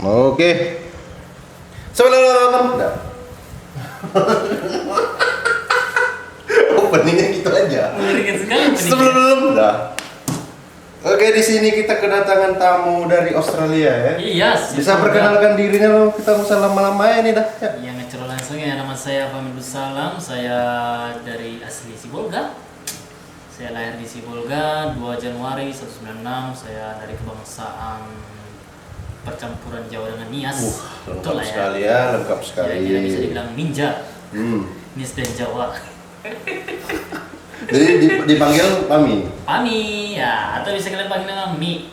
Oke. Sebelum dah. Openingnya gitu aja. Mengerikan sekali openingnya. Sebelum dah. Oke, di sini kita kedatangan tamu dari Australia ya. Iya. Bisa perkenalkan dirinya lo, kita nggak usah lama-lama ya nih dah. Ya. Iya, ngecero langsung ya. Nama saya Fahmi Salam. Saya dari asli Sibolga. Saya lahir di Sibolga 2 Januari 1996. Saya dari kebangsaan percampuran Jawa dengan Nias. Lengkap sekali ya, lengkap sekali. Kira-kira bisa dibilang ninja. Hmm. Nias dan Jawa. Jadi dipanggil Pami. Pami ya, atau bisa kalian panggil nama mie.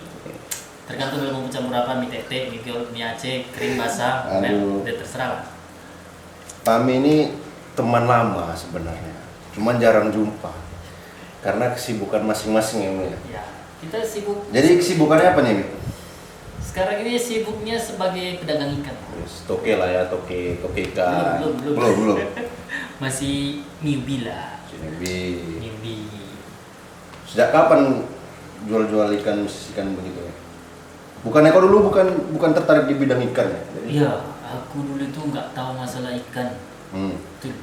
Tergantung kalau mau campur apa, mie tete, mie gold, mie aceh, kering basah, udah terserah lah. Pami ini teman lama sebenarnya, cuman jarang jumpa karena kesibukan masing-masing ya, Mi. Ya, kita sibuk. Jadi kesibukannya apa nih, Mi? Sekarang ini sibuknya sebagai pedagang ikan. Toke lah ya, toke ikan. Belum. Masih newbie lah. Newbie. Newbie. Sejak kapan jual-jual ikan begitu ya? Bukannya kau dulu bukan tertarik di bidang ikan ya? Iya, aku dulu itu nggak tahu masalah ikan. Tuh.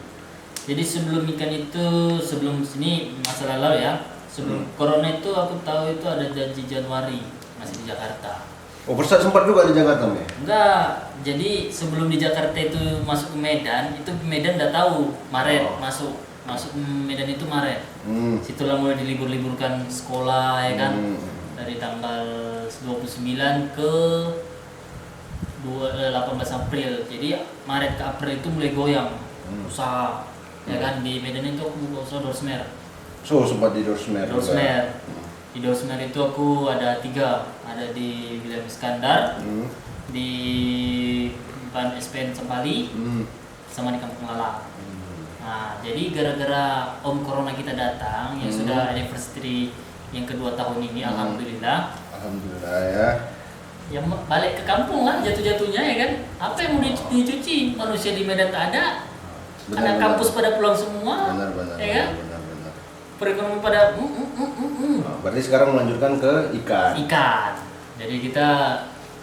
Jadi sebelum ikan itu, sebelum sini masa lalu ya, sebelum corona itu aku tahu itu ada janji Januari masih di Jakarta. Oh, sempat juga di Jakarta, Mi? Enggak, jadi sebelum di Jakarta itu masuk ke Medan, itu Medan udah tahu Maret masuk ke Medan itu Maret. Situlah mulai dilibur-liburkan sekolah ya kan. Dari tanggal 29 ke 18 April. Jadi Maret ke April itu mulai goyang usaha. Ya kan, di Medan itu aku buka usaha Dorsmer. So, sempat di Dorsmer. Di Dorsmer itu aku ada 3, ada di William Iskandar, di Ban SPN Sempali, sama di Kampung Lalang. Nah, jadi gara-gara Om Corona kita datang, yang sudah anniversary yang kedua tahun ini, alhamdulillah ya. Ya balik ke kampung lah jatuh-jatuhnya ya kan. Apa yang mau dicuci? Manusia di Medan tak ada. Anak kampus pada pulang semua. Benar. Ya kan? Benar. Perekonomian pada Berarti sekarang melanjutkan ke ikan. Jadi kita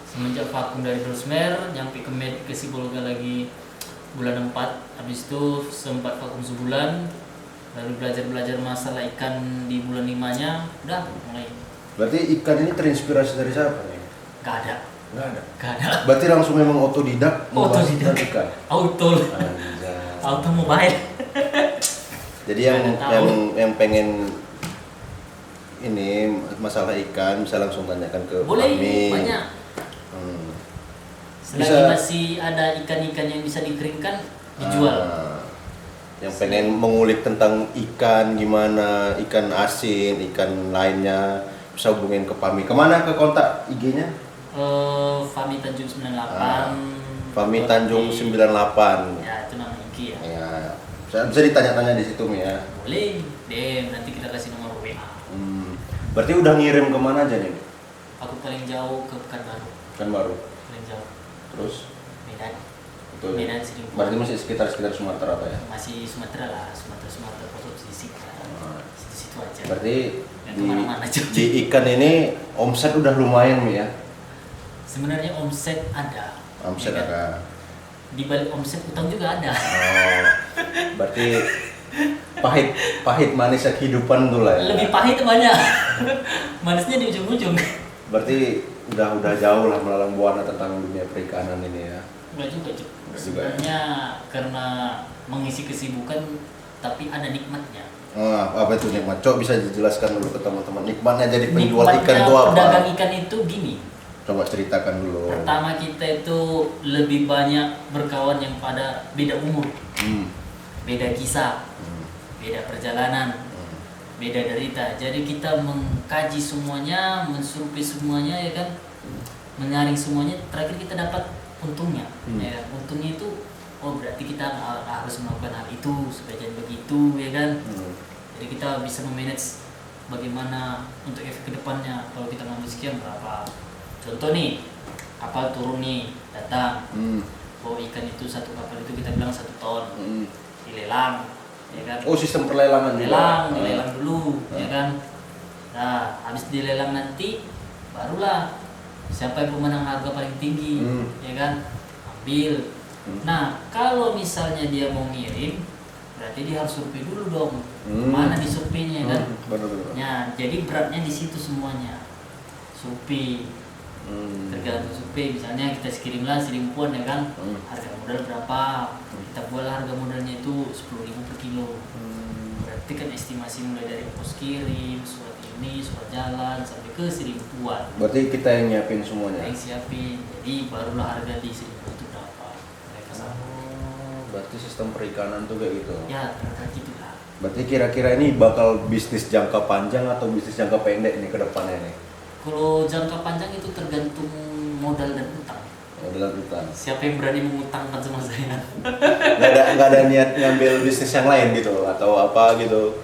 semenjak vakum dari Dorsmer nyampe ke Sibolga lagi bulan 4. Habis itu sempat vakum sebulan. Lalu belajar masalah ikan di bulan 5-nya udah mulai. Berarti ikan ini terinspirasi dari siapa nih? Gak ada. Berarti langsung memang otodidak ikan. Auto mobile. Jadi yang pengen ini masalah ikan bisa langsung tanyakan ke boleh, Pami. banyak. Selagi masih ada ikan-ikan yang bisa dikeringkan, dijual. Yang pengen mengulik tentang ikan gimana, ikan asin, ikan lainnya, bisa hubungin ke Pami. Kemana ke kontak IG-nya? Fahmi Tanjung 98. Fahmi Tanjung 98. Ya, itu nama IG ya. Ya, bisa ditanya-tanya di situ, Mi ya. Boleh, DM nanti kita kasih nomor WA. Berarti udah ngirim kemana aja nih? Aku paling jauh ke Pekanbaru. Baru. Paling jauh. Terus? Medan. Itu. Medan sering. Berarti masih sekitar Sumatera apa ya? Masih Sumatera lah, Sumatera Posok sisik lah. Situ aja. Berarti kemana-mana di ikan ini omset udah lumayan, Mi ya? Sebenarnya omset ada. Omset ya kan? ada. Di balik omset utang juga ada. Berarti pahit manisnya kehidupan tuh lah ya. Lebih pahit banyak. Manisnya di ujung-ujung. Berarti udah jauh lah melalang buana tentang dunia perikanan ini ya. Enggak juga, Cuk. Sebenarnya karena mengisi kesibukan tapi ada nikmatnya. Apa itu nikmat? Coba bisa dijelaskan dulu ke teman-teman. Nikmatnya jadi penjual ikan itu apa? Pedagang ikan itu gini. Coba ceritakan dulu. Pertama kita itu lebih banyak berkawan yang pada beda umur. Beda kisah. Beda perjalanan. Beda derita. Jadi kita mengkaji semuanya, mensurvei semuanya ya kan. Menyaring semuanya, terakhir kita dapat untungnya. Ya, untungnya itu berarti kita harus melakukan hal itu supaya jadi begitu ya kan. Jadi kita bisa memanage bagaimana untuk efek kedepannya. Kalau kita ngambil sekian berapa. Contoh nih, kapal turun nih, datang. Ikan itu satu kapal itu kita bilang 1 ton. Dilelang, ya kan? Oh, sistem perlelangan juga. Dilelang dulu, ya kan? Nah, habis dilelang nanti barulah siapa yang pemenang harga paling tinggi, ya kan, ambil. Nah kalau misalnya dia mau ngirim, berarti dia harus survei dulu dong, mana di surveinya kan. Benar-benar. Ya jadi beratnya di situ semuanya, survei. Tergantung survei, misalnya kita kirimlah selimpuan ya kan, harga modal berapa, kita buat harga modalnya itu 10.000 per kilo. Berarti kan estimasi mulai dari ongkos kirim, surat ini, surat jalan, sampai ke selimpuan. Berarti kita yang nyiapin semuanya. Yang siapin, jadi barulah harga di selimpuan itu berapa mereka sama. Berarti sistem perikanan tuh kayak gitu. Ya kira-kira gitulah. Berarti kira-kira ini bakal bisnis jangka panjang atau bisnis jangka pendek nih ke depannya nih? Kalau jangka panjang itu tergantung modal dan utang. Modal utang. Siapa yang berani mengutangkan sama saya? Nggak ada niat ngambil bisnis yang lain gitu atau apa gitu?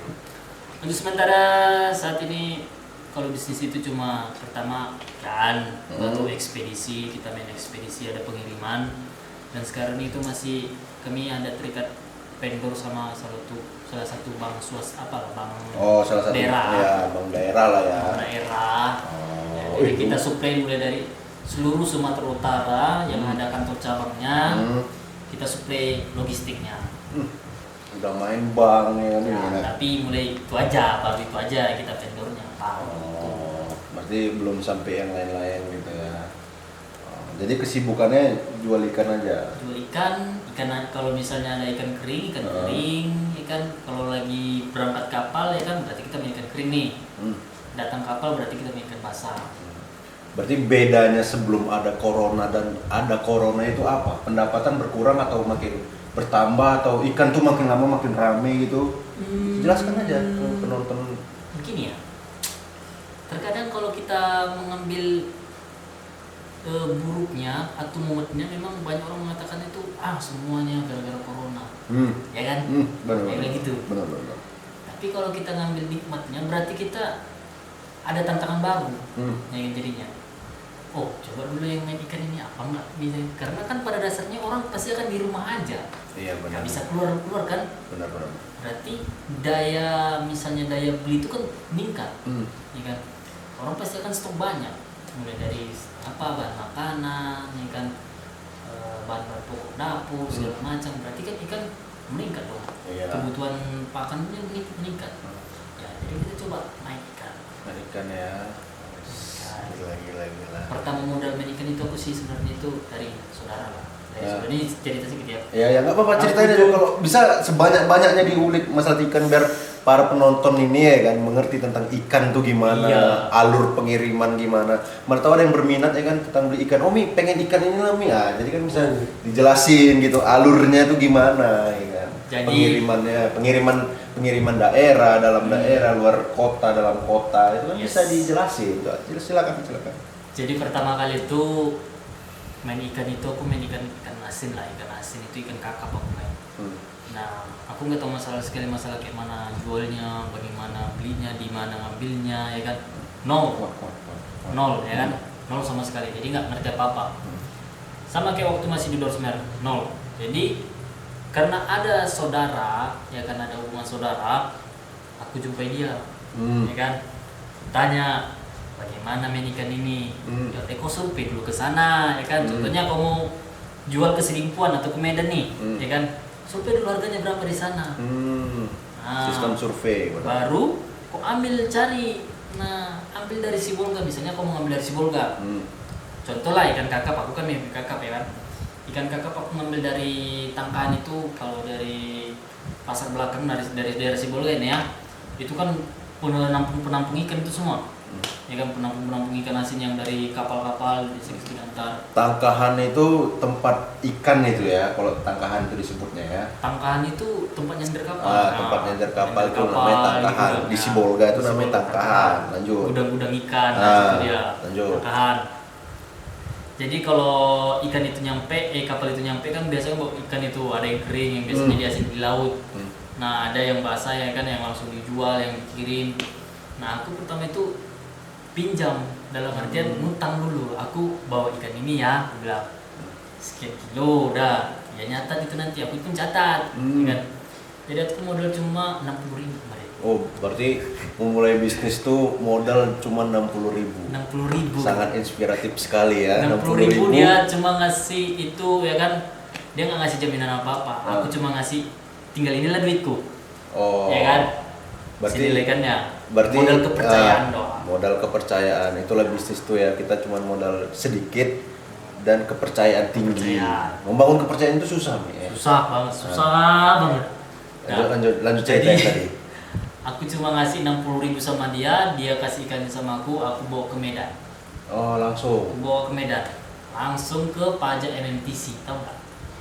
Untuk sementara saat ini kalau bisnis itu cuma pertama kan atau ekspedisi, kita main ekspedisi, ada pengiriman, dan sekarang itu masih kami ada terikat vendor sama salah satu bank bank Salah satu daerah. ya, bank daerah lah ya. Bank daerah. Jadi kita suplai mulai dari seluruh Sumatera Utara yang ada kantor cabangnya, kita suplai logistiknya. Udah main bank ya kan ini. Tapi mulai itu aja, baru itu aja kita vendornya tahu. Berarti belum sampai yang lain-lain gitu ya. Jadi kesibukannya jual ikan aja. Jual ikan kalau misalnya ada ikan kering, ikan kalau lagi berangkat kapal ya kan berarti kita main ikan kering nih. Datang kapal berarti kita main ikan basah. Berarti bedanya sebelum ada corona dan ada corona itu apa? Pendapatan berkurang atau makin bertambah atau ikan tuh makin lama makin rame gitu? Jelaskan aja ke penonton. Begini ya. Terkadang kalau kita mengambil buruknya atau mumetnya, memang banyak orang mengatakan itu semuanya gara-gara corona. Ya kan? Benar. Kayak gitu. Benar. Tapi kalau kita ngambil nikmatnya berarti kita ada tantangan baru. Yang jadinya coba dulu yang main ikan ini apa enggak bisa, karena kan pada dasarnya orang pasti akan di rumah aja. Iya benar. Nggak bisa keluar kan. Benar. Berarti misalnya daya beli itu kan meningkat. Ya kan, orang pasti akan stok banyak, mulai dari bahan makanan, ya kan, bahan pokok dapur segala macam. Berarti kan ikan meningkat dong. Iya. Kebutuhan pakannya meningkat. Ya jadi kita coba naik ikan. Ikan ya. Gila. Pertama modal main ikan itu aku sih sebenarnya itu dari saudara lah. Saudara ini cerita sedikit ya. Ya nggak apa-apa, ceritain aja kalau bisa sebanyak-banyaknya diulik masalah ikan biar para penonton ini ya kan mengerti tentang ikan tuh gimana, alur pengiriman gimana. Mana tahu ada yang berminat ya kan tentang beli ikan. Mi pengen ikan ini lah Mi. Jadi kan bisa dijelasin gitu alurnya tuh gimana ya kan. Jadi pengiriman daerah, dalam daerah, luar kota, dalam kota itu kan bisa dijelasin. Silakan. Jadi pertama kali itu main ikan itu aku main ikan asin lah, ikan asin itu ikan kakap aku main. Nah aku nggak tahu masalah kayak mana jualnya, bagaimana belinya, di mana ngambilnya, ya kan, nol ya kan, nol sama sekali. Jadi nggak ngerti apa. Sama kayak waktu masih di Dorsmer, nol. Jadi karena ada saudara, ya kan, ada hubungan saudara, aku jumpai dia, ya kan, tanya bagaimana main ikan ini, ya kau survei dulu ke sana, ya kan, contohnya kau mau jual ke Selimpuan atau ke Medan nih, ya kan, survei dulu harganya berapa di sana. Sistem survei. Baru kau cari, ambil dari Sibolga, misalnya kau mau ngambil dari Sibolga, contoh lah ikan kakap, aku kan main kakap ya kan. Ikan kakap aku ngambil dari Tangkahan itu, kalau dari pasar belakang dari daerah Sibolga ini ya, itu kan penampung ikan itu semua, ya kan, penampung ikan asin yang dari kapal-kapal di sekitar. Tangkahan itu tempat ikan itu ya, kalau Tangkahan itu disebutnya ya. Tangkahan itu tempat nyender kapal. Tempat nyender kapal itu namanya Tangkahan. Di Sibolga itu namanya Tangkahan. Lanjut. Gudang-gudang ikan, itu dia. Lanjut. Tangkahan. Jadi kalau ikan itu kapal itu nyampe kan biasanya ikan itu ada yang kering, yang biasanya diasin di laut. Nah ada yang basah ya kan, yang langsung dijual, yang dikirim. Nah aku pertama itu pinjam, dalam artian ngutang dulu. Aku bawa ikan ini ya, aku bilang sekian kilo, udah ya nyatat itu nanti aku pun catat, kan. Jadi aku modal cuma 60.000 kemarin. Oh, berarti memulai bisnis tuh modal cuma 60.000. 60.000. Sangat inspiratif sekali ya. 60.000 dia cuma ngasih itu ya kan, dia nggak ngasih jaminan apa-apa. Aku cuma ngasih tinggal inilah duitku. Oh. Ya kan? Berarti Berarti modal kepercayaan doang. Modal kepercayaan itulah bisnis tuh ya. Kita cuma modal sedikit dan kepercayaan tinggi. Membangun kepercayaan itu susah, Mi. Susah banget. Lanjut cerita yang tadi. Aku cuma ngasih 60.000 sama dia kasih ikannya sama aku bawa ke Medan. Oh, langsung. Aku bawa ke Medan. Langsung ke pajak MMTC, tahu nggak?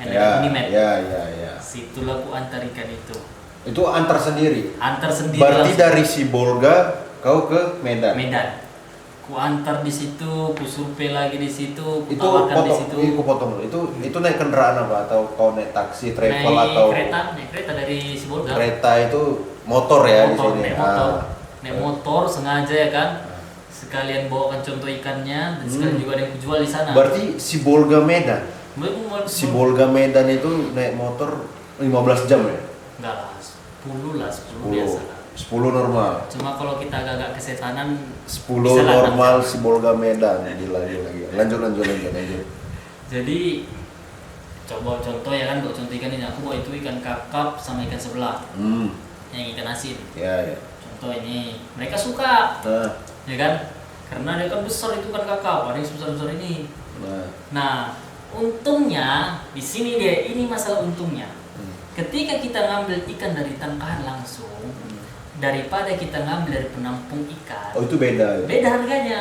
Ya. Situlah aku antar ikan itu. Itu antar sendiri. Antar sendiri. Berarti langsung. dari Sibolga kau ke Medan. Ku antar di situ, ku survei lagi di situ, ku Itu tawarkan di situ. Aku potong dulu. Itu naik kendaraan apa atau kau naik taksi, travel atau naik kereta dari Sibolga. Kereta itu motor ya di sini. Naik motor sengaja ya kan. Sekalian bawakan contoh ikannya dan sekalian juga ada yang kujual di sana. Berarti Sibolga Medan. Sibolga Medan itu naik motor 15 jam ya? Enggak lah, 10 biasa lah. 10 normal. Cuma kalau kita agak kesetanan 10 normal Sibolga Medan. Gila. Lanjut. Jadi coba contoh ya kan, contoh ikan ini aku bawa itu ikan kakap sama ikan sebelah. Yang ikan asin. Ya. Contoh ini, mereka suka. Ya kan? Karena dia kan besar itu kan kakap, ada yang sebesar-besar ini. Nah, untungnya di sini ini masalah untungnya. Ketika kita ngambil ikan dari tangkahan langsung, daripada kita ngambil dari penampung ikan. Oh, itu beda ya? Beda harganya.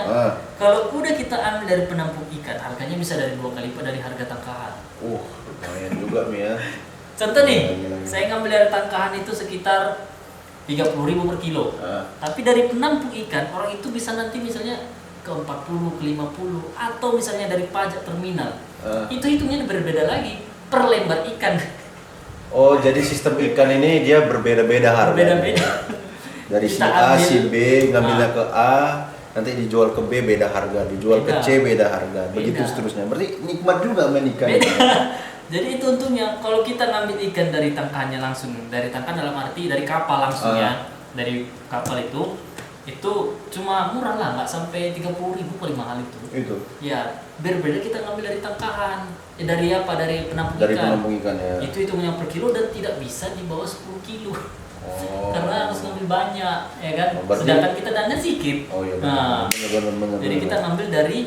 Kalau udah kita ambil dari penampung ikan, harganya bisa dari 2 kali lipat dari harga tangkahan. Lumayan juga Mi ya. Contoh nih, saya ngambil dari tangkahan itu sekitar 30.000 per kilo. Tapi dari penampung ikan, orang itu bisa nanti misalnya ke 40, ke 50, atau misalnya dari pajak terminal. Itu hitungnya berbeda lagi per lembar ikan. Oh, jadi sistem ikan ini dia berbeda-beda harga. Berbeda-beda. Dari si A, si B ngambilnya ke A, nanti dijual ke B beda harga, dijual ke C beda harga, begitu seterusnya. Berarti nikmat juga main ikan. Beda. Jadi itu untungnya kalau kita ngambil ikan dari tangkahannya langsung, dari tangkahan dalam arti dari kapal langsung ya, dari kapal itu cuma murah lah, nggak sampai 30.000 paling mahal itu. Itu. Ya, berbeda kita ngambil dari tangkahan. Dari apa? Dari penampung ikan. Dari penampung ikan ya. Itu hitungnya per kilo dan tidak bisa di bawah 10 kilo. Karena harus ngambil banyak, ya kan? Sedangkan kita dana sedikit. Oh iya. Benar. Jadi kita ngambil dari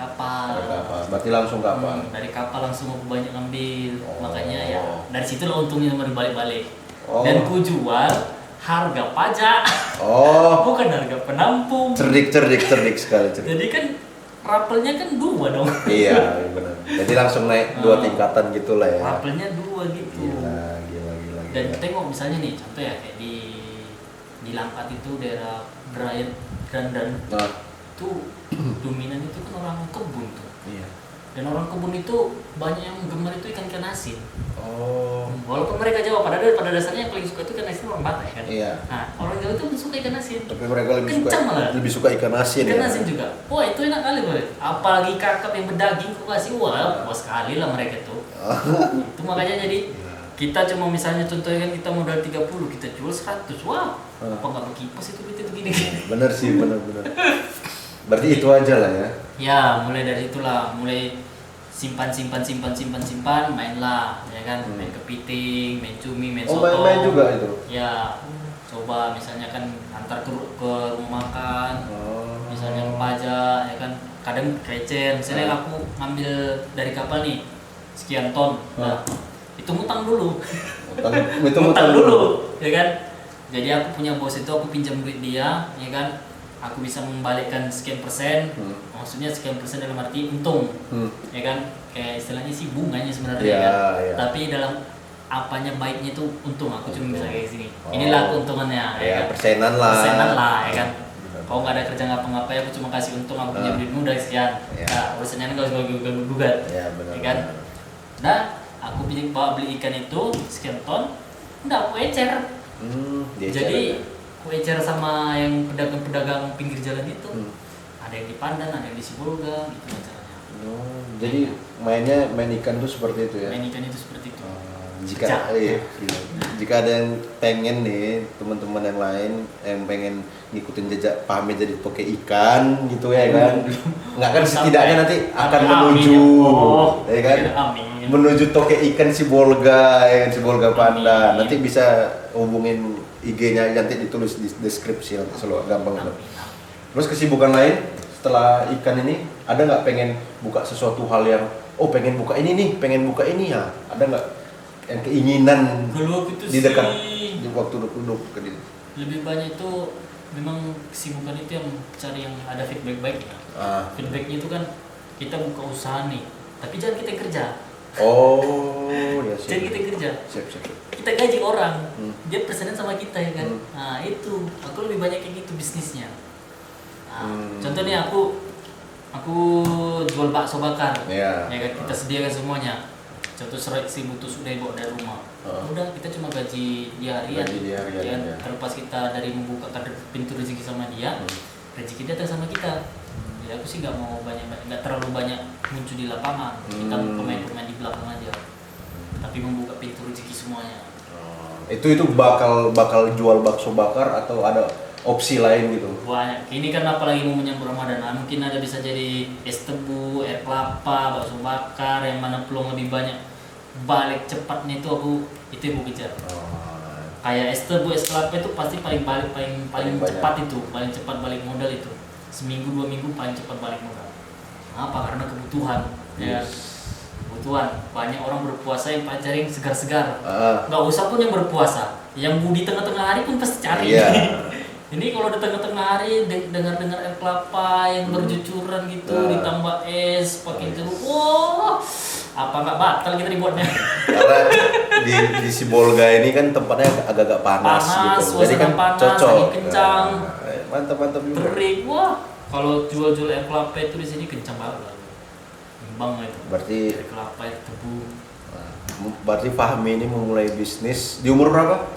kapal. Berarti langsung kapal. Dari kapal langsung aku banyak ngambil. Makanya ya dari situ lah untungnya nomor balik-balik. Dan ku jual harga pajak. Bukan harga penampung. Cerdik sekali. Jadi kan rapelnya kan 2 dong. Iya, benar. Jadi langsung naik 2 tingkatan gitulah ya. Rapelnya 2 gitu. Gila. Dan tengok misalnya nih, contoh ya kayak di Langkat itu daerah Brian dan itu dominan itu kan orang kebun tuh. Iya. Dan orang kebun itu banyak yang gemar itu ikan asin. Walaupun mereka Jawa, pada dasarnya yang paling suka itu ikan asin orang Batak ya kan. Iya. Nah, orang Jawa itu suka ikan asin. Tapi mereka lebih suka ikan asin. Ikan asin juga. Wah, itu enak kali boy. Apalagi kakap yang berdaging kok kasih, puas sekali lah mereka tuh. Itu makanya jadi kita cuma misalnya contohnya kan kita modal 30, kita jual 100. Wah, apa nggak berkipas itu gini. Bener sih, bener. Berarti itu aja lah ya. Ya, mulai dari itulah, mulai simpan, mainlah, ya kan, main kepiting, main cumi, main soto. Main juga itu. Ya, coba misalnya kan antar ke rumah makan, misalnya ke pajak, ya kan, kadang kecer. Misalnya aku ngambil dari kapal nih sekian ton, nah itu ngutang dulu. Ngutang dulu, ya kan. Jadi aku punya bos itu, aku pinjam duit dia, ya kan. Aku bisa membalikkan sekian persen, maksudnya sekian persen dalam arti untung, ya kan. Kayak istilahnya sih bunganya sebenarnya, ya kan. Tapi dalam apanya baiknya itu untung. Aku cuma bisa kayak gini. Inilah keuntungannya, ya kan. Persenan lah, ya kan. Kalau nggak ada kerja ngapa-ngapain, aku cuma kasih untung, aku punya duitmu udah sekian. Nah, urusannya nggak usah gugat, ya kan. Nah, aku beli ikan itu sekian ton, udah aku ecer. Jadi aku ecer sama yang pedagang-pedagang pinggir jalan itu. Ada yang di Pandan, ada yang di Sibolga, gitu caranya. Jadi main ikan tuh seperti itu ya? Main ikan itu seperti itu. jika jika ada yang pengen nih teman-teman yang lain yang pengen ngikutin jejak Fahmi jadi toke ikan gitu ya kan, nggak kan setidaknya nanti akan menuju ya kan, menuju toke ikan Sibolga ya kan, Sibolga Panda. Nanti bisa hubungin IG-nya nanti ditulis di deskripsi nanti selalu gampang banget. Terus kesibukan lain setelah ikan ini ada nggak pengen buka sesuatu hal yang pengen buka ini nih, pengen buka ini ya, ada nggak yang keinginan di dekat di waktu duduk ke ini? Lebih banyak itu memang kesibukan itu yang cari yang ada feedback baik. Feedbacknya itu kan kita buka usaha nih, tapi jangan kita kerja. Ya siap. Jangan kita kerja. Siap. Kita gaji orang, dia presiden sama kita ya kan. Nah itu, aku lebih banyak kayak gitu bisnisnya. Contohnya aku jual bakso bakar, ya kan kita sediakan semuanya. Contoh seleksi butuh sudah bawa dari rumah. Udah kita cuma gaji dia harian. Ya. Terlepas kita dari membuka pintu rezeki sama dia, rezeki datang sama kita. Ya aku sih nggak mau nggak terlalu banyak muncul di lapangan. Kita pemain-pemain di belakang aja. Tapi membuka pintu rezeki semuanya. Itu bakal jual bakso bakar atau ada opsi lain gitu? Banyak. Ini kan apalagi mau menyambut Ramadan, mungkin ada bisa jadi es tebu, air kelapa, bakso bakar, yang mana peluang lebih banyak balik cepatnya itu yang aku kejar. Kayak es tebu, es kelapa itu pasti paling cepat itu, paling cepat balik modal itu. Seminggu 2 minggu paling cepat balik modal. Apa? Karena kebutuhan. Ya. Kebutuhan. Banyak orang berpuasa yang paling cari yang segar-segar. Nggak usah pun yang berpuasa, yang di tengah-tengah hari pun pasti cari. Ini kalau di tengah-tengah hari dengar-dengar air kelapa yang berjucuran gitu, ditambah es, pakai jeruk, apa nggak batal kita dibuatnya? Karena di Sibolga ini kan tempatnya agak-agak panas gitu, jadi kan panas, cocok. angin kencang, mantap juga. terik, kalau jual-jual air kelapa itu di sini kencang banget, bang itu. Berarti air kelapa, air tebu. Berarti Fahmi ini memulai bisnis di umur berapa?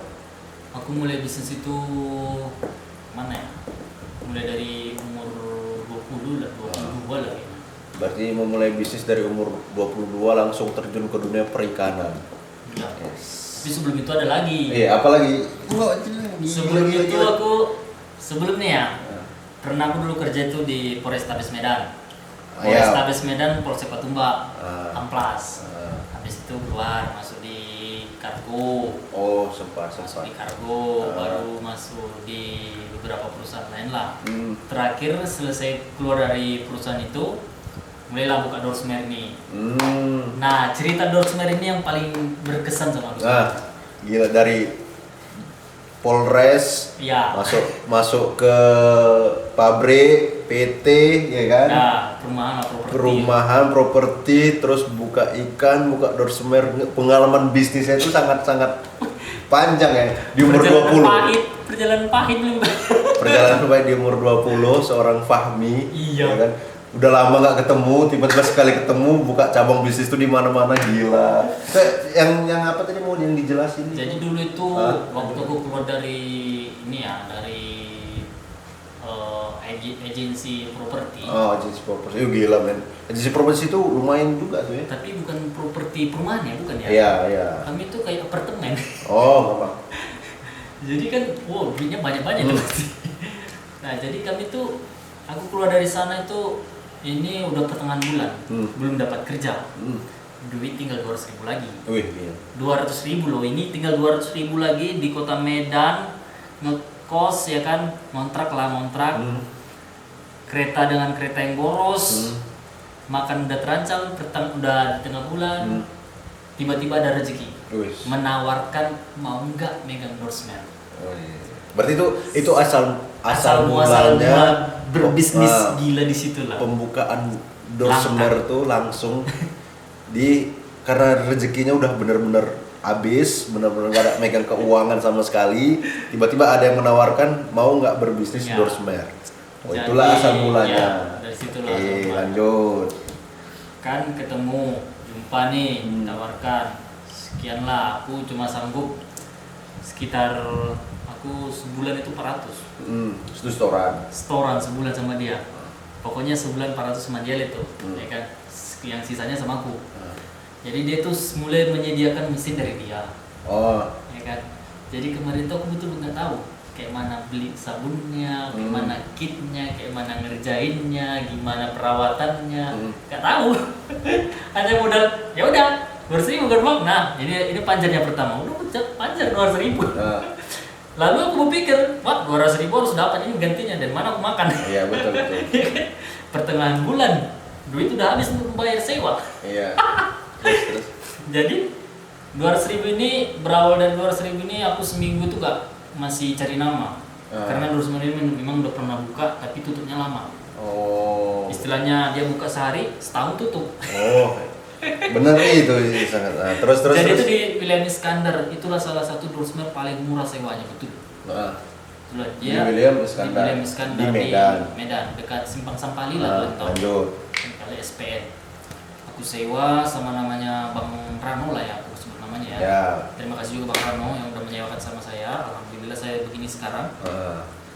Aku mulai bisnis itu mana ya? Mulai dari umur 20 lah, 22 lah. Berarti memulai bisnis dari umur 22 langsung terjun ke dunia perikanan. Ya. Tapi sebelum itu ada lagi. Apa lagi? Sebelum itu sebelumnya ya, pernah aku dulu kerja itu di Polrestabes Medan. Polrestabes Medan, Polsek Patumbak, Amplas. Habis itu keluar masuk di kargo. Sempat. Masuk di kargo, baru masuk di beberapa perusahaan lain lah. Terakhir selesai keluar dari perusahaan itu, mulailah buka Dorsmer ini. Nah, cerita Dorsmer ini yang paling berkesan sama aku. Gila, dari Polres masuk ke pabrik PT ya kan? Perumahan properti, terus buka ikan, buka Dorsmer. Pengalaman bisnisnya itu sangat-sangat panjang ya di umur 20. Perjalanan pahit belum. Perjalanan pahit di umur 20 seorang Fahmi. Iya. Ya kan? Udah lama nggak ketemu, tiba-tiba sekali ketemu buka cabang bisnis itu di mana-mana, gila. Yang apa tadi mau yang dijelasin? Jadi dulu itu waktu aku keluar dari ini ya, dari agensi properti. Agensi properti. Gila men. Agensi properti itu lumayan juga tuh ya. Tapi bukan properti perumahan ya, bukan ya? Iya. Kami itu kayak apartemen. Apa? Jadi kan, duitnya banyak-banyak tuh. Nah, jadi kami tuh, aku keluar dari sana itu, ini udah pertengahan bulan, belum dapat kerja. Duit tinggal 200.000 lagi. 200.000 loh, ini tinggal 200.000 lagi di kota Medan, ngekos ya kan, ngontrak. Kereta dengan kereta yang boros, makan udah terancam, udah di tengah bulan, tiba-tiba ada rezeki. Menawarkan mau nggak megang Dorsmer. Berarti itu asal mulanya berbisnis gila di situ lah. Pembukaan Dorsmer tuh langsung karena rezekinya udah bener-bener habis, bener-bener gak ada megang keuangan sama sekali. Tiba-tiba ada yang menawarkan mau nggak berbisnis Dorsmer. Itulah asal mulanya. Dari situlah asal mulanya. Lanjut. Kan ketemu, jumpa nih, tawarkan. Sekian lah, aku cuma sanggup sekitar aku sebulan itu 400. Itu setoran sebulan sama dia. Pokoknya sebulan 400 sama dia itu, ya kan. Yang sisanya sama aku. Jadi dia tuh mulai menyediakan mesin dari dia, Oh, ya kan. Jadi kemarin tuh aku betul nggak tahu kayak mana beli sabunnya, kayak mana kitnya, kayak mana ngerjainnya, gimana perawatannya, nggak tahu. Hanya modal, ya udah 200.000 kan bang. Nah ini panjarnya pertama, udah panjar 200.000. Lalu aku berpikir, wah 200.000 harus dapat ini gantinya, dan mana aku makan? iya betul. Pertengahan bulan, duit udah habis untuk membayar sewa. Iya. Terus. Jadi 200.000 ini berawal dari 200.000 ini aku seminggu tuh gak masih cari nama. Karena 200.000 ini memang udah pernah buka tapi tutupnya lama. Oh. Istilahnya dia buka sehari, setahun tutup. Oh. Bener itu sangat. Nah, terus. Jadi itu di William Iskandar, itulah salah satu Dorsmer paling murah sewanya, betul. Nah, Itulah di dia William Iskandar. di William Iskandar Di Medan. Medan, dekat Simpang Sampali lah, Lanjut. kali SPN. Aku sewa sama namanya Bang Rano lah ya, aku sebut namanya ya. Ya. Terima kasih juga Bang Rano yang udah menyewakan sama saya. Alhamdulillah saya begini sekarang.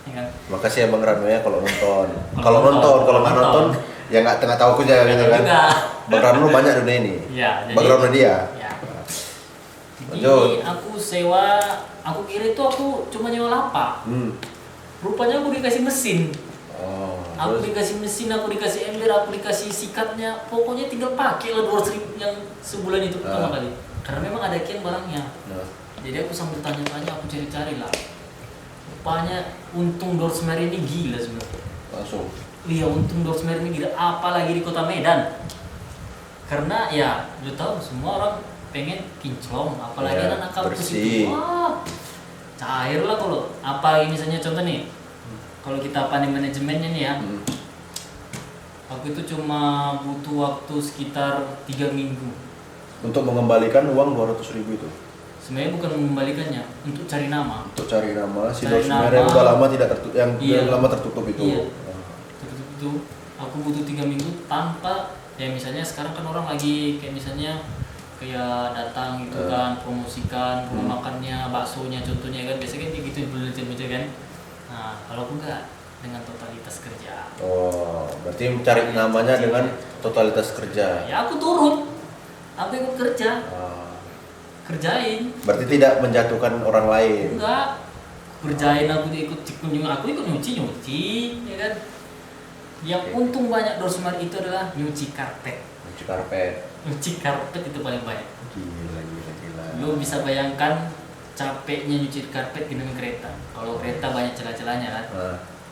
Ya kan? Makasih ya Bang Rano ya kalau nonton. Kalau nonton, Kalau nggak nonton ya nggak tahu aja gitu kan. Juga. Bang Rano banyak dunia ini. Ya, Bang Rano dia. Ya. Lanjut. Jadi aku sewa, aku kira itu aku cuma nyewa lapak. Rupanya aku dikasih mesin. Oh. Aku Terus? dikasih mesin, aku dikasih ember, aku dikasih sikatnya. Pokoknya tinggal pakai lah 200.000 yang sebulan itu pertama kali. Karena memang ada kian barangnya. Nah. Jadi aku sambil tanya-tanya, aku cari-cari lah. Rupanya untung Dorsmer ini gila sebenarnya. Langsung. Iya, untung Dorsmer ini gila. Apalagi di kota Medan. Karena ya, udah tahu semua orang pengen kinclong. Apalagi Ya, anak kampus bersih. itu. Wah, cair lah kalau. Apalagi misalnya contoh nih, kalau kita panik manajemennya nih ya. Aku itu cuma butuh waktu sekitar 3 minggu. Untuk mengembalikan uang 200.000 itu. Sebenarnya bukan mengembalikannya, untuk cari nama. Untuk cari nama si Cari Dorsmer nama. yang udah lama tidak tertutup, yang Iya. lama tertutup itu. Iya. Terus itu aku butuh 3 minggu tanpa, ya misalnya sekarang kan orang lagi kayak misalnya kayak datang gitu kan, promosikan rumah makannya, baksonya contohnya kan, biasanya kan kayak gitu bener kan. Nah kalau aku enggak, dengan totalitas kerja. Oh, berarti mencari namanya dengan totalitas kerja. Ya aku turun, aku ikut kerja, kerjain. Berarti tidak menjatuhkan orang lain. Enggak, kerjain aku ikut nyuci, ya kan. Yang untung banyak Dorsmer itu adalah nyuci karpet. Cuci karpet. Nyuci karpet itu paling banyak. Gila. Lu bisa bayangkan capeknya nyuci karpet di dalam kereta. Kalau kereta banyak celah-celahnya kan.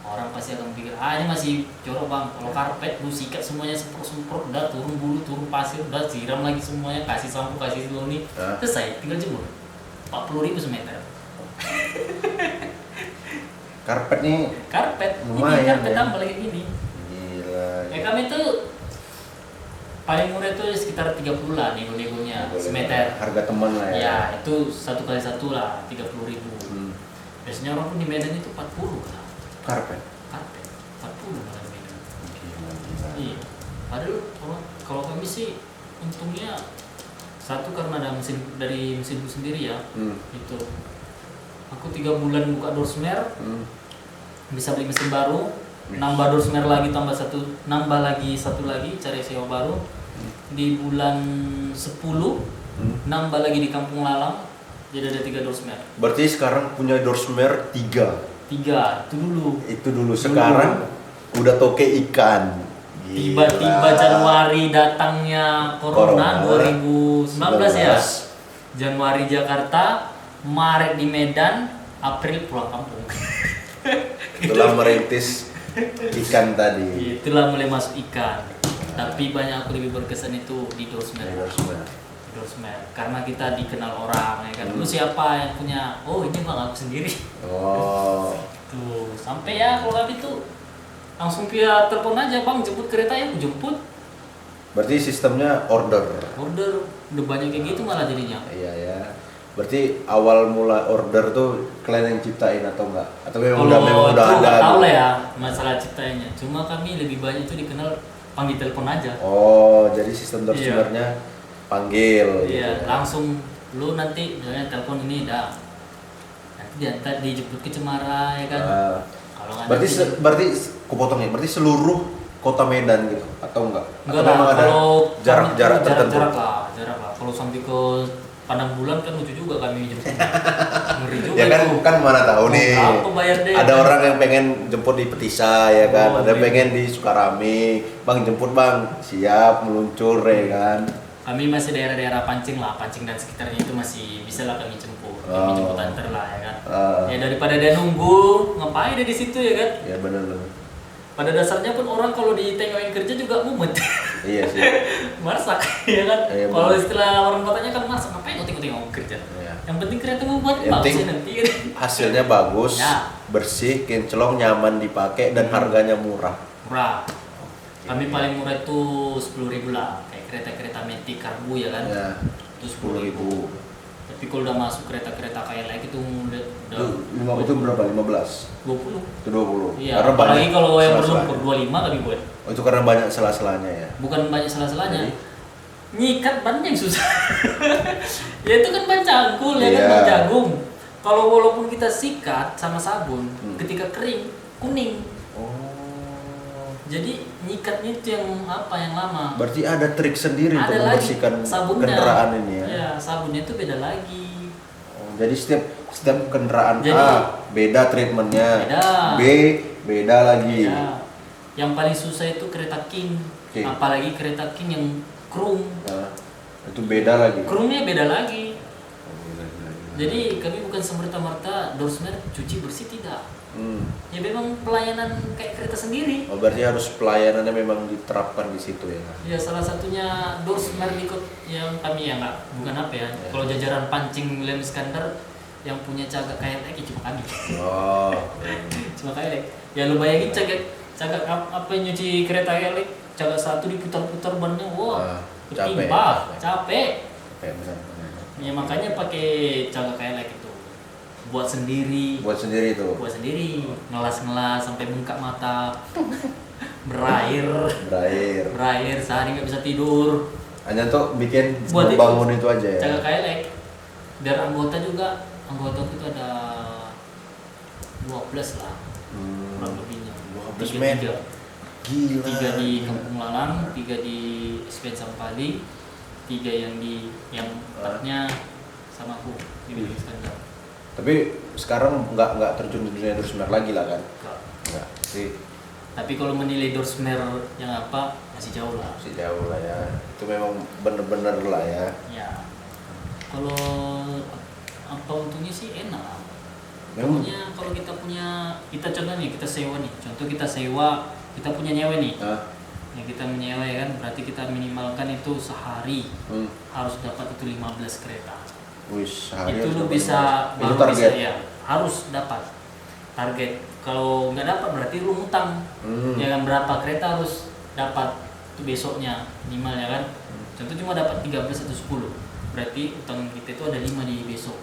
Orang pasti akan pikir, ini masih jorok bang. Kalau karpet lu sikat semuanya semprot, udah turun bulu, turun pasir, udah siram lagi semuanya, kasih sampo, kasih ini, selesai, tinggal jemur. 40.000 semeter. Karpet nih Karpet, lumayan ini karpet ya. tambah lagi gini. Gila. Kami tuh paling murah itu sekitar 30 lah nego-negonya semeter. Harga teman lah ya. Ya itu 1 kali 1 lah 30.000. Biasanya orang pun di Medan itu 40 lah. Karpet. Karpet 40 malah di Medan. Gila. Iya. Padahal kalau kami sih untungnya satu karena ada mesin dari mesinku sendiri ya. Itu aku 3 bulan buka Dorsmer, bisa beli mesin baru, nambah Dorsmer lagi, nambah lagi satu lagi, cari sewa baru. Di bulan 10 nambah lagi di Kampung Lalang, jadi ada 3 Dorsmer. Berarti sekarang punya Dorsmer 3. 3 Itu dulu. Sekarang udah toke ikan. Gila. Tiba-tiba Januari datangnya Corona 2019 ya. Januari Jakarta, Maret di Medan, April pulang kampung. Itulah merintis ikan tadi. Itulah mulai masuk ikan. Tapi banyak aku lebih berkesan itu di Dorsmer. Dorsmer. Karena kita dikenal orang ya kan. Lu siapa yang punya? Oh, ini bang aku sendiri. Oh. Tuh, sampai ya kalau kami tuh langsung via telepon aja, bang jemput kereta ya, aku jemput. Berarti sistemnya order. Udah banyak kayak gitu malah jadinya. Iya ya. Berarti awal mula order tuh kalian yang ciptain atau enggak? Atau memang udah ada? Nggak tahu lah ya masalah ciptanya. Cuma kami lebih banyak itu dikenal panggil telepon aja. Oh, jadi sistem Dorsmernya panggil. Iya, gitu. langsung lu nanti misalnya telepon ini dah. Nanti diantar dijemput ke Cemara ya kan. Kalau nggak Berarti kupotong ya. Berarti seluruh kota Medan gitu atau enggak? enggak Atau lah, memang ada kalau jarak-jarak tertentu? Jarak lah. kalau sampai ke Padang Bulan kan lucu juga kami jemput. Ngeri juga Ya kan, itu. kan mana tahu nih. Berapa bayar deh? Ada orang yang pengen jemput di Petisa ya kan, Oh, ada yang iya. pengen di Sukarame. Bang jemput bang, siap meluncur ya kan. Kami masih daerah-daerah Pancing lah, Pancing dan sekitarnya itu masih bisa lah kami jemput. Kami Oh. jemput antar lah ya kan. Ah. Ya daripada dia nunggu, ngapain dia di situ ya kan? Ya benar. Pada dasarnya pun orang kalau ditengokin kerja juga mumet. Iya sih. Masak ya kan. Iya, Kalau benar. istilah orang kotanya kan masak, ngapain tengok-tengok kerja. Iya. Yang penting kereta membuat Yang bagus penting ya nanti. hasilnya bagus, Ya. bersih, kinclong, nyaman dipakai dan harganya murah. Murah. Kami paling murah itu 10.000 lah, kayak kereta-kereta Matic Karbu ya kan. Ya. Itu 10.000. 10.000. Tapi kalau udah masuk kereta-kereta kayak lagi itu udah Itu berapa? 15. 20. Itu 20. Iya, apalagi kalau yang berlumpur 25 kami buat. Oh, itu karena banyak sela-selanya ya. Bukan banyak salah-salahnya. Jadi? Nyikat ban yang susah. Ya itu kan ban cangkul ya kan, Iya. ban jagung. Kalau walaupun kita sikat sama sabun, Hmm. ketika kering kuning. Oh. Jadi nyikatnya itu yang apa yang lama. Berarti ada trik sendiri untuk Ada lagi membersihkan sabunnya. kendaraan ini ya. Ya, sabunnya itu beda lagi. Oh, jadi setiap kendaraan Jadi- A beda treatmentnya. Beda. B beda lagi. Ya. Yang paling susah itu kereta King. King. Apalagi kereta King yang krum. Nah, itu beda lagi. Krumnya beda lagi. Oh, gila. Jadi kami bukan semerta-merta dorsmer cuci bersih, tidak. Ya memang pelayanan kayak kereta sendiri. Oh, berarti harus pelayanannya memang diterapkan di situ ya. Ya salah satunya dorsmer ikut yang kami ya nggak, bukan apa ya. Ya. Kalau jajaran Pancing William Iskandar yang punya cagak kayak lagi cuma kami. Oh. Cuma kayak ya lu bayangin cagak apa yang nyuci kereta elek, cagak satu diputar-putar bannya, wah, Capek. ketimpa, capek. Kayak benar. Ya makanya pakai cagak elek itu. Buat sendiri. Buat sendiri tuh. Buat sendiri, ngelas-ngelas sampai bengkak mata, berair sehari nggak bisa tidur. Hanya tuh bikin Buat itu, bangun itu aja ya. Jaga kayak biar anggota itu ada 12 lah kurang lebihnya. 12 men. Gila. 3 di Kampung Lalang, 3 di SPN Sampali, 3 yang 4-nya sama aku di William Iskandar. Tapi sekarang nggak terjun di dunia dorsmer lagi lah kan? Enggak. Nggak sih, Tapi kalau menilai dorsmer yang apa masih jauh lah. masih jauh lah ya. Itu memang bener-bener lah ya. Ya. Kalau apa untungnya sih enak lah. Memang. Pokoknya kalau kita contoh nih, kita sewa nih. Contoh kita sewa, kita punya nyewa nih. Hah? Yang kita menyewa ya kan, berarti kita minimalkan itu sehari harus dapat itu 15 kereta. Wih, sehari Itu harus lu dapat bisa 15. Itu baru target. bisa, ya, harus dapat target. Kalau nggak dapat berarti lu ngutang. Ya kan berapa kereta harus dapat itu besoknya minimal ya kan. Contoh cuma dapat 13 atau 10. Berarti utang kita itu ada 5 di besok.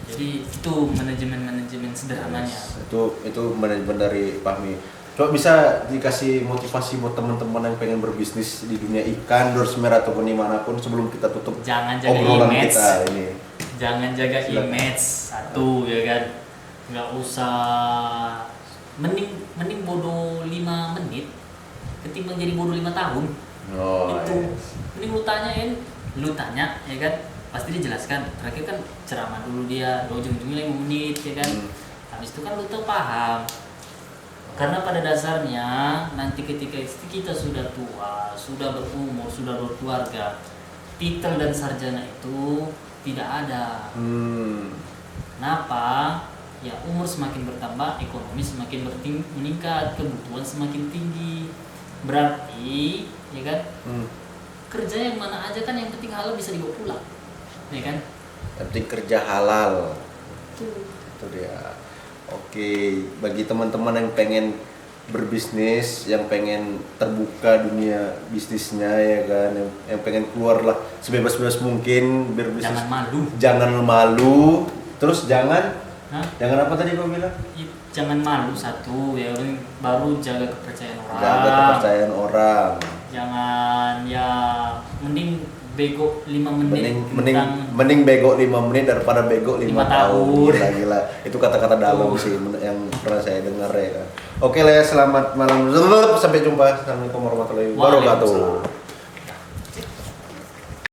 Jadi itu manajemen sederhananya. Itu manajemen dari Fahmi. Coba bisa dikasih motivasi buat teman-teman yang pengen berbisnis di dunia ikan, dorsmer ataupun dimanapun sebelum kita tutup Jangan jaga obrolan image. kita ini. Jangan jaga Silakan. image satu ya kan. Nggak usah mending bodoh 5 menit ketimbang jadi bodoh 5 tahun. Oh, Itu iya. mending lu tanya ya kan, pasti dijelaskan. Terakhir kan ceramah dulu dia, ujung-ujungnya 5 menit ya kan. Habis itu kan lu tuh paham. Karena pada dasarnya nanti ketika istri kita sudah tua, sudah berumur, sudah berkeluarga, titel dan sarjana itu tidak ada. Kenapa? Ya umur semakin bertambah, ekonomi semakin meningkat, kebutuhan semakin tinggi. Berarti, ya kan? Kerja yang mana aja kan yang penting halal bisa dibawa pulang, ya kan? Yang penting kerja halal. Itu dia. Oke, bagi teman-teman yang pengen berbisnis, yang pengen terbuka dunia bisnisnya ya kan, yang pengen keluar lah sebebas-bebas mungkin berbisnis. Jangan malu. Jangan malu. Terus jangan Hah? apa tadi kau bilang? Jangan malu satu, ya baru jaga kepercayaan orang. Jaga kepercayaan orang. Jangan ya mending bego 5 menit Mending bego 5 menit daripada bego 5 5 tahun. tahun. Gila. Itu kata-kata dalam sih yang pernah saya dengar ya kan. Oke lah ya, selamat malam. Sampai jumpa. Assalamualaikum warahmatullahi wabarakatuh. Waalaikumsalam.